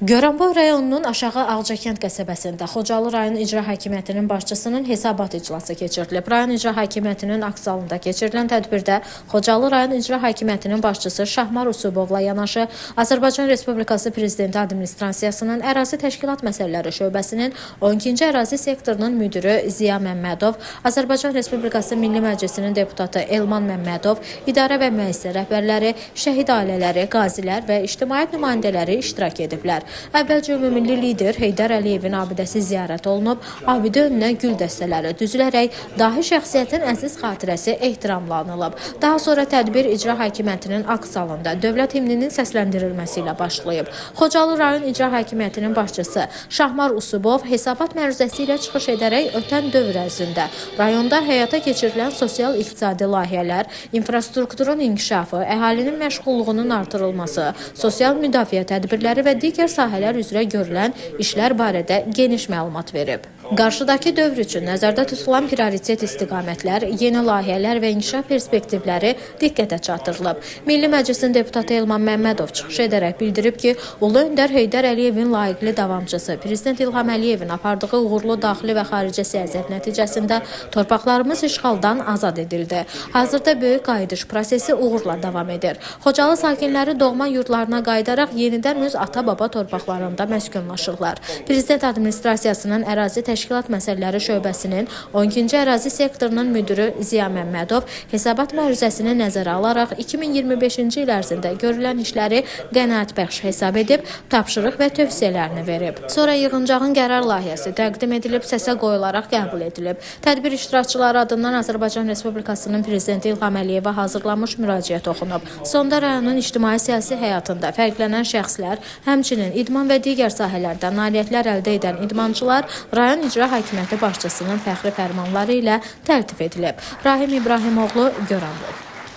Goranboy rayonunun Aşağı Ağcakənd qəsəbəsində Xocalı rayon İcra Hakimiyyətinin başçısının hesabat iclası keçirilib. Rayon İcra Hakimiyyətinin aksiyalında keçirilən tədbirdə Xocalı rayon İcra Hakimiyyətinin başçısı Şahmar Usubovla yanaşı Azərbaycan Respublikası Prezidenti Administrasiyasının Ərazi Təşkilat Məsələləri şöbəsinin 12-ci ərazi sektorunun müdürü Ziya Məmmədov, Azərbaycan Respublikası Milli Məclisinin deputatı Elman Məmmədov, idarə və müəssisə rəhbərləri, şəhid ailələri, qazilər və ictimaiyyət nümayəndələri iştirak ediblər. Əvvəlcə ümumilli lider Heydər Əliyevin abidəsi ziyarət olunub, abidə önünə gül dəstələri düzülərək dahi şəxsiyyətin əziz xatirəsi ehtiramlanılıb. Daha sonra tədbir İcra Hakimiyyətinin aks salonunda dövlət himninin səsləndirilməsi ilə başlayıb. Xocalı rayon İcra Hakimiyyətinin başçısı Şahmar Usubov hesabat məruzəsi ilə çıxış edərək ötən dövr ərzində rayonda həyata keçirilən sosial-iqtisadi layihələr, infrastrukturun inkişafı, əhalinin məşğulluğunun artırılması, sosial müdafiə tədbirləri və digər sahələr üzrə görülən işlər barədə geniş məlumat verib. Qarşıdakı dövr üçün nəzərdə tutulan prioritet istiqamətlər, yeni layihələr və inkişaf perspektivləri diqqətə çatdırılıb. Milli Məclisin deputatı Elman Məmmədov çıxış edərək bildirib ki, Ulu Öndər Heydər Əliyevin layiqli davamçısı Prezident İlham Əliyevin apardığı uğurlu daxili və xarici siyasət nəticəsində torpaqlarımız işğaldan azad edildi. Hazırda böyük qayıdış prosesi uğurla davam edir. Xocalı sakinləri doğma yurdlarına qayıdaraq yenidən öz ata-baba torpaqlarında məskunlaşırlar. Prezident Administrasiyasının Ərazi Təşkilat Məsələləri şöbəsinin 12-ci ərazi sektorunun müdürü Ziya Məmmədov hesabat məruzəsini nəzərə alaraq 2025-ci il ərzində görülən işləri qənaətbəxş hesab edib, tapşırıq və tövsiyələrini verib. Sonra yığıncağın qərar layihəsi təqdim edilib, səsə qoyularaq qəbul edilib. Tədbir iştirakçıları adından Azərbaycan Respublikasının Prezidenti İlham Əliyevə hazırlanmış müraciət oxunub. Sonda rayonun ictimai-siyasi həyatında fərqlənən şəxslər, həmçinin idman və digər sahələrdə nailiyyətlər əldə edən idmançılar rayon İcra Hakimiyyəti başçısının fəxri fərmanları ilə təltif edilib. Rahim İbrahimoğlu, Goranboy.